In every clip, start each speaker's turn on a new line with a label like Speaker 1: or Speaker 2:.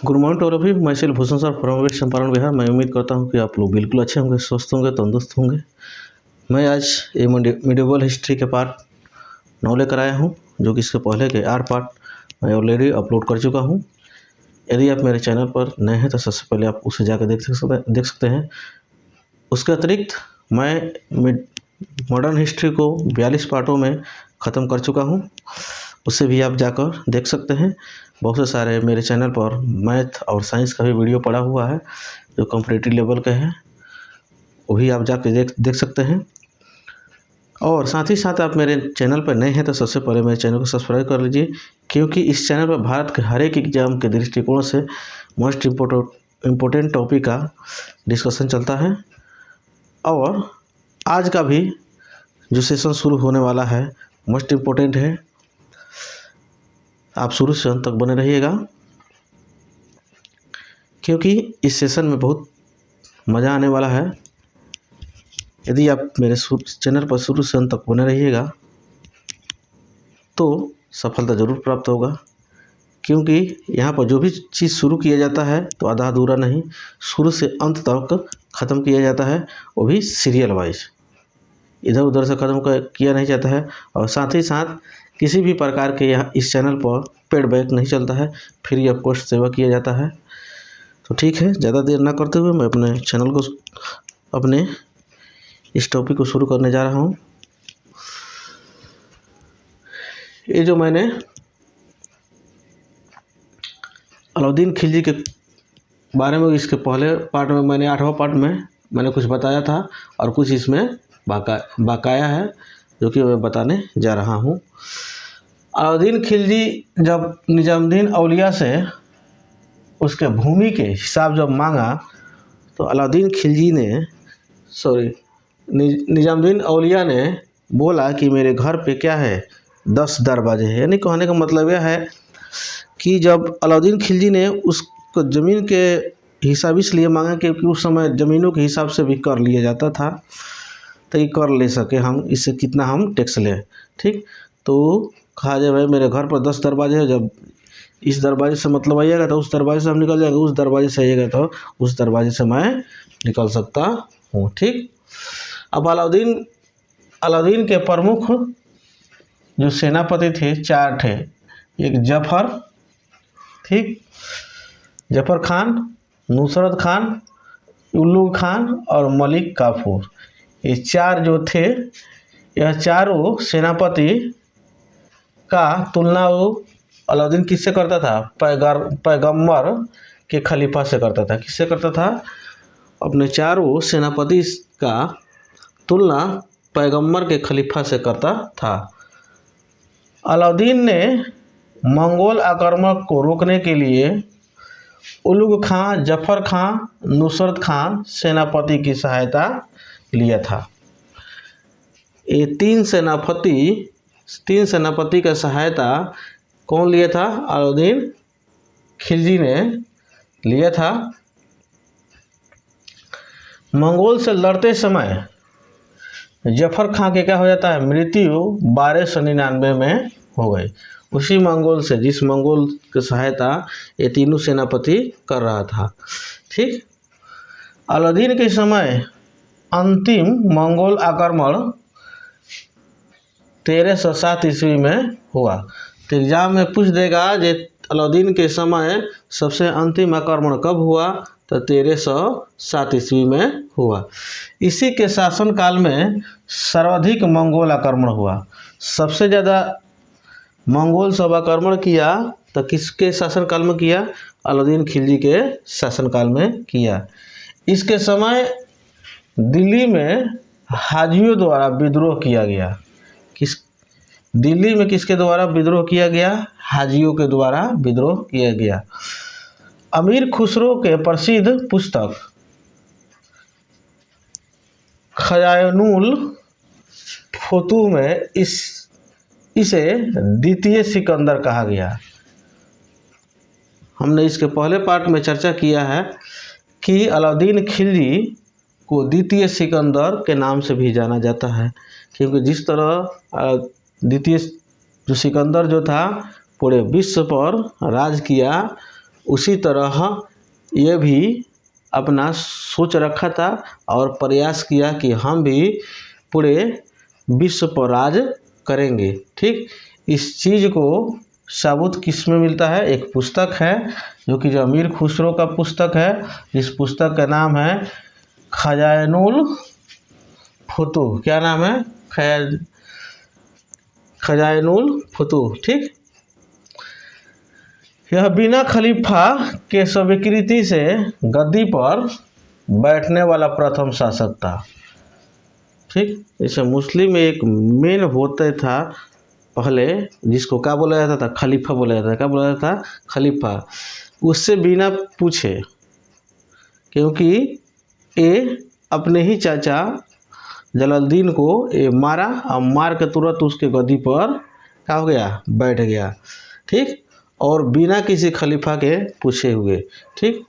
Speaker 1: Good morning to all of you. मैं Shri Bhushan sir from Champaran Bihar. मैं उम्मीद करता हूं कि आप लोग बिल्कुल अच्छे होंगे, स्वस्थ होंगे, तंदुरुस्त होंगे। मैं आज ये मिडिवल हिस्ट्री के पार्ट 9 लेकर आया हूं, जो कि इसके पहले के 8 पार्ट मैं ऑलरेडी अपलोड कर चुका हूं। यदि आप मेरे चैनल पर नए हैं तो सबसे पहले आप उसे जाकर देख सकते हैं। उसके अतिरिक्त मैं मॉडर्न हिस्ट्री को 42 पार्टों में ख़त्म कर चुका हूँ, उससे भी आप जाकर देख सकते हैं। बहुत से सारे मेरे चैनल पर मैथ और साइंस का भी वीडियो पड़ा हुआ है जो कॉम्पिटिटिव लेवल के हैं, वो भी आप जाकर देख सकते हैं। और साथ ही साथ आप मेरे चैनल पर नए हैं तो सबसे पहले मेरे चैनल को सब्सक्राइब कर लीजिए, क्योंकि इस चैनल पर भारत के हर एक एग्जाम के दृष्टिकोण से मोस्ट इम्पोर्टेंट टॉपिक का डिस्कशन चलता है। और आज का भी जो सेशन शुरू होने वाला है मोस्ट इम्पोर्टेंट है। आप शुरू से अंत तक बने रहिएगा, क्योंकि इस सेशन में बहुत मज़ा आने वाला है। यदि आप मेरे चैनल पर शुरू से अंत तक बने रहिएगा तो सफलता ज़रूर प्राप्त होगा, क्योंकि यहाँ पर जो भी चीज़ शुरू किया जाता है तो आधा अधूरा नहीं, शुरू से अंत तक ख़त्म किया जाता है, वो भी सीरियल वाइज, इधर उधर से ख़त्म किया नहीं जाता है। और साथ ही साथ किसी भी प्रकार के यहाँ इस चैनल पर पेड बैक नहीं चलता है, फ्री ऑफ कॉस्ट सेवा किया जाता है। तो ठीक है, ज़्यादा देर ना करते हुए मैं अपने चैनल को, अपने इस टॉपिक को शुरू करने जा रहा हूँ। ये जो मैंने अलाउद्दीन खिलजी के बारे में, इसके पहले पार्ट में मैंने 8वां पार्ट में मैंने कुछ बताया था, और कुछ इसमें बकाया है जो कि मैं बताने जा रहा हूँ। अलाउद्दीन खिलजी जब निजामुद्दीन औलिया से उसके भूमि के हिसाब जब मांगा तो अलाउद्दीन खिलजी ने निजामुद्दीन औलिया ने बोला कि मेरे घर पे क्या है, 10 दरवाजे हैं। यानी कहने का मतलब यह है कि जब अलाउद्दीन खिलजी ने उसको ज़मीन के हिसाब इसलिए मांगा क्योंकि उस समय ज़मीनों के हिसाब से भी कर लिया जाता था, तो ये कर ले सके हम, इससे कितना हम टैक्स लें। ठीक, तो कहा जाए भाई मेरे घर पर 10 दरवाजे हैं, जब इस दरवाजे से मतलब आइएगा तो उस दरवाजे से हम निकल जाएंगे, उस दरवाजे से आइएगा तो उस दरवाजे से मैं निकल सकता हूँ। ठीक, अब अलाउद्दीन के प्रमुख जो सेनापति थे 4 थे। एक जफर, ठीक, जफर खान, नुसरत खान, उल्लुग खान और मलिक काफूर। ये 4 जो थे, यह चारों सेनापति का तुलना वो अलाउद्दीन किससे करता था? पैगम्बर के खलीफा से करता था। किससे करता था? अपने चारों सेनापति का तुलना पैगम्बर के खलीफा से करता था। अलाउद्दीन ने मंगोल आक्रमण को रोकने के लिए उलुग खां, जफर खां, नुसरत खां सेनापति की सहायता लिया था। ये तीन सेनापति का सहायता कौन लिया था? अलाउद्दीन खिलजी ने लिया था। मंगोल से लड़ते समय जफर खां के क्या हो जाता है? मृत्यु 1299 में हो गई। उसी मंगोल से, जिस मंगोल की सहायता ये तीनों सेनापति कर रहा था। ठीक, अलाउद्दीन के समय अंतिम मंगोल आक्रमण 1307 ईस्वी में हुआ। तो एग्जाम में पूछ देगा जे अलाउद्दीन के समय सबसे अंतिम आक्रमण कब हुआ? तो 1307 ईस्वी में हुआ। इसी के शासनकाल में सर्वाधिक मंगोल आक्रमण हुआ। सबसे ज़्यादा मंगोल सब आक्रमण किया तो किसके शासनकाल में किया? अलाउद्दीन खिलजी के शासनकाल में किया। इसके समय दिल्ली में हाजियों द्वारा विद्रोह किया गया। दिल्ली में किसके द्वारा विद्रोह किया गया? हाजियों के द्वारा विद्रोह किया गया। अमीर खुसरो के प्रसिद्ध पुस्तक खजानुल फतूह में इसे द्वितीय सिकंदर कहा गया। हमने इसके पहले पार्ट में चर्चा किया है कि अलाउद्दीन खिलजी को द्वितीय सिकंदर के नाम से भी जाना जाता है, क्योंकि जिस तरह द्वितीय जो सिकंदर जो था पूरे विश्व पर राज किया, उसी तरह ये भी अपना सोच रखा था और प्रयास किया कि हम भी पूरे विश्व पर राज करेंगे। ठीक, इस चीज़ को सबूत किस में मिलता है? एक पुस्तक है जो कि अमीर खुसरो का पुस्तक है। इस पुस्तक का नाम है खजानुल फुतूह। क्या नाम है? खजानुल फुतूह। ठीक, यह बिना खलीफा के स्वीकृति से गद्दी पर बैठने वाला प्रथम शासक था। ठीक, जैसे मुस्लिम में एक मेन होता था पहले, जिसको क्या बोला जाता था? खलीफा बोला जाता था। क्या बोला जाता था? खलीफा। उससे बिना पूछे, क्योंकि ये अपने ही चाचा जलालुद्दीन को ये मारा और मार के तुरंत उसके गद्दी पर क्या हो गया? बैठ गया। ठीक, और बिना किसी खलीफा के पूछे हुए। ठीक,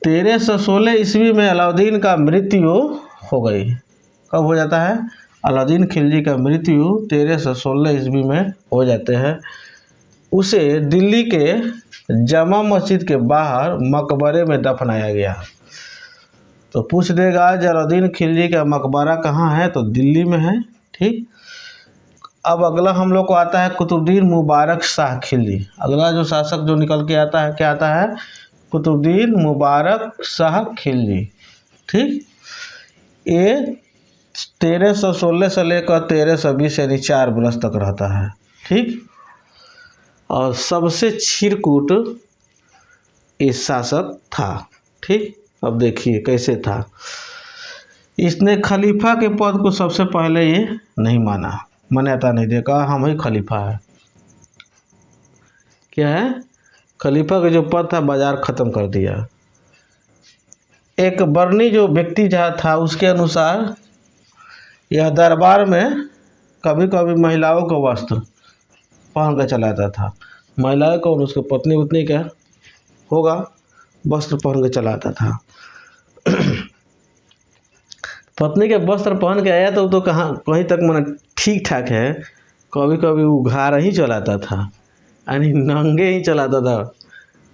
Speaker 1: 1316 ईस्वी में अलाउद्दीन का मृत्यु हो गई। कब हो जाता है? अलाउद्दीन खिलजी का मृत्यु 1316 ईस्वी में हो जाते हैं। उसे दिल्ली के जामा मस्जिद के बाहर मकबरे में दफनाया गया। तो पूछ देगा जलालुद्दीन खिलजी का मकबरा कहाँ है? तो दिल्ली में है। ठीक, अब अगला हम लोग को आता है कुतुबुद्दीन मुबारक शाह खिलजी। अगला जो शासक जो निकल के आता है, क्या आता है? कुतुबुद्दीन मुबारक शाह खिलजी। ठीक, ये 1316 से लेकर 1320 यानी 4 बरस तक रहता है। ठीक, और सबसे छिरकुट ये शासक था। ठीक, अब देखिए कैसे था। इसने खलीफा के पद को सबसे पहले ये नहीं माना, मान्यता नहीं देखा हम ही खलीफा है। क्या है? खलीफा का जो पद था बाजार ख़त्म कर दिया। एक बर्नी जो व्यक्ति जहाँ था उसके अनुसार यह दरबार में कभी कभी महिलाओं का वस्त्र पहन कर चलाता था। महिलाओं को, उसके पत्नी उतनी का होगा, वस्त्र पहन के चलाता था। पत्नी के वस्त्र पहन के आया तो कहाँ कहीं तक मैंने ठीक ठाक है। कभी कभी उघार ही चलाता था, यानी नंगे ही चलाता था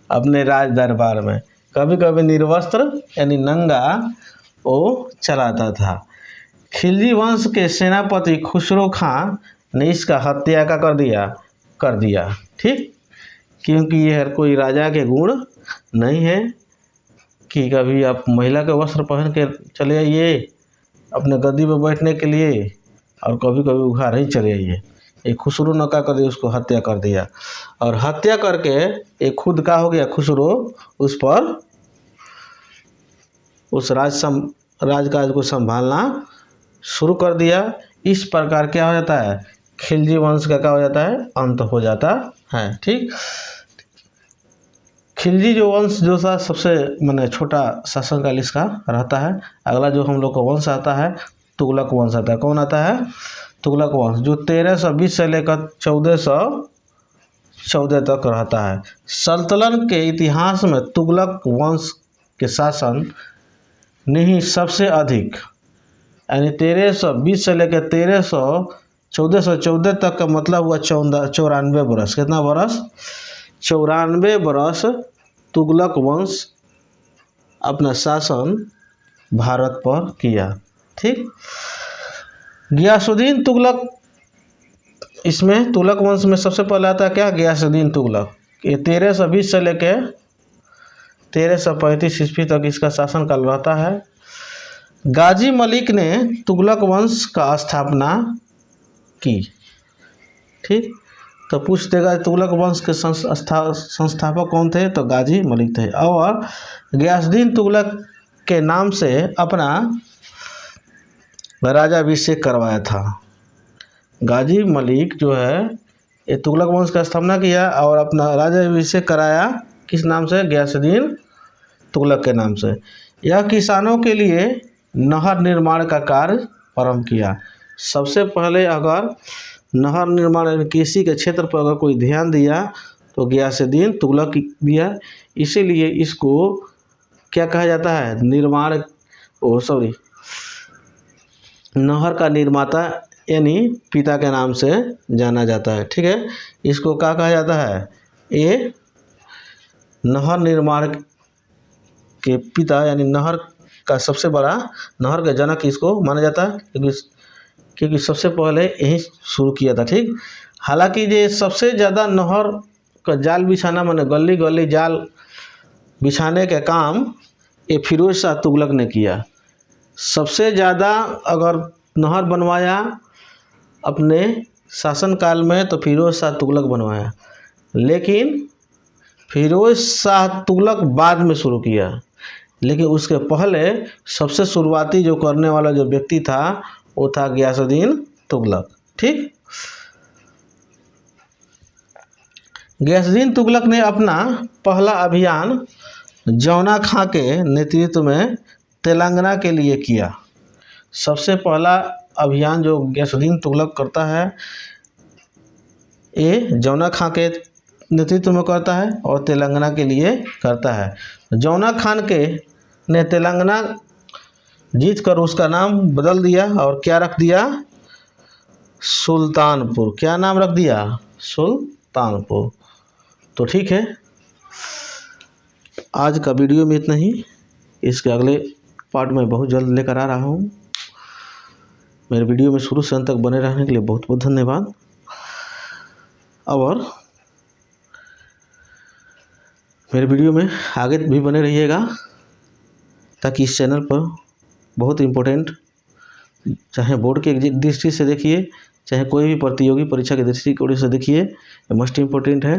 Speaker 1: अपने राज दरबार में। कभी कभी निर्वस्त्र यानी नंगा वो चलाता था। खिलजी वंश के सेनापति खुसरो खां ने इसका हत्या का कर दिया। ठीक, क्योंकि यह कोई राजा के गुण नहीं है कि कभी आप महिला के वस्त्र पहन के चले आइए अपने गद्दी पर बैठने के लिए और कभी कभी उघार ही चले आइए। ये खुसरो ने क्या कर दिया? उसको हत्या कर दिया, और हत्या करके ये खुद का हो गया खुसरो उस पर उस राजकाज को संभालना शुरू कर दिया। इस प्रकार क्या हो जाता है? खिलजी वंश का क्या हो जाता है? अंत हो जाता है। ठीक, खिलजी जो वंश जो था सबसे मैंने छोटा शासनकाल इसका रहता है। अगला जो हम लोग का वंश आता है तुगलक वंश आता है। कौन आता है? तुगलक वंश, जो 1320 से लेकर 1414 तक रहता है। सल्तनत के इतिहास में तुगलक वंश के शासन ने ही सबसे अधिक, यानी 1320 से लेकर 1414 तक का मतलब हुआ 94 बरस। कितना बरस? 94 बरस तुगलक वंश अपना शासन भारत पर किया। ठीक, गियासुद्दीन तुगलक, इसमें तुगलक वंश में सबसे पहले आता है क्या? गियासुद्दीन तुगलक। ये 1320 से लेकर 1335 ईस्वी तक इसका शासनकाल रहता है। गाजी मलिक ने तुगलक वंश का स्थापना की। ठीक, तो पूछ देगा तुगलक वंश के संस्थापक कौन थे? तो गाजी मलिक थे। और गियासुद्दीन तुगलक के नाम से अपना राजाभिषेक करवाया था। गाजी मलिक जो है ये तुगलक वंश का स्थापना किया और अपना राजाभिषेक कराया। किस नाम से? गियासुद्दीन तुगलक के नाम से। यह किसानों के लिए नहर निर्माण का कार्य प्रारंभ किया। सबसे पहले अगर नहर निर्माण कृषि के क्षेत्र पर अगर कोई ध्यान दिया तो गियासुद्दीन तुगलक दिया। इसीलिए इसको क्या कहा जाता है? नहर का निर्माता यानी पिता के नाम से जाना जाता है। ठीक है, इसको क्या कहा जाता है? ये नहर निर्माण के पिता यानी नहर का सबसे बड़ा, नहर का जनक इसको माना जाता है, क्योंकि सबसे पहले यही शुरू किया था। ठीक, हालांकि ये सबसे ज़्यादा नहर का जाल बिछाना, माने गली गली जाल बिछाने का काम ये फिरोज शाह तुगलक ने किया। सबसे ज़्यादा अगर नहर बनवाया अपने शासनकाल में तो फिरोज शाह तुगलक बनवाया, लेकिन फिरोज शाह तुगलक बाद में शुरू किया। लेकिन उसके पहले सबसे शुरुआती जो करने वाला जो व्यक्ति था वो था गयासुद्दीन तुगलक। ठीक, गयासुद्दीन तुगलक ने अपना पहला अभियान जौना खां के नेतृत्व में तेलंगाना के लिए किया। सबसे पहला अभियान जो गयासुद्दीन तुगलक करता है ये जौना खां के नेतृत्व में करता है और तेलंगाना के लिए करता है। जौना खान के ने तेलंगाना जीत कर उसका नाम बदल दिया और क्या रख दिया, सुल्तानपुर। क्या नाम रख दिया, सुल्तानपुर। तो ठीक है, आज का वीडियो में इतना ही। इसके अगले पार्ट में बहुत जल्द लेकर आ रहा हूँ। मेरे वीडियो में शुरू से अंत तक बने रहने के लिए बहुत बहुत धन्यवाद। और मेरे वीडियो में आगे भी बने रहिएगा, ताकि इस चैनल पर बहुत इम्पोर्टेंट, चाहे बोर्ड के दृष्टि से देखिए, चाहे कोई भी प्रतियोगी परीक्षा की दृष्टिकोण से देखिए, मस्ट इम्पोर्टेंट है।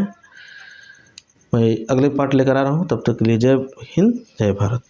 Speaker 1: मैं अगले पार्ट लेकर आ रहा हूँ। तब तक के लिए जय हिंद, जय भारत।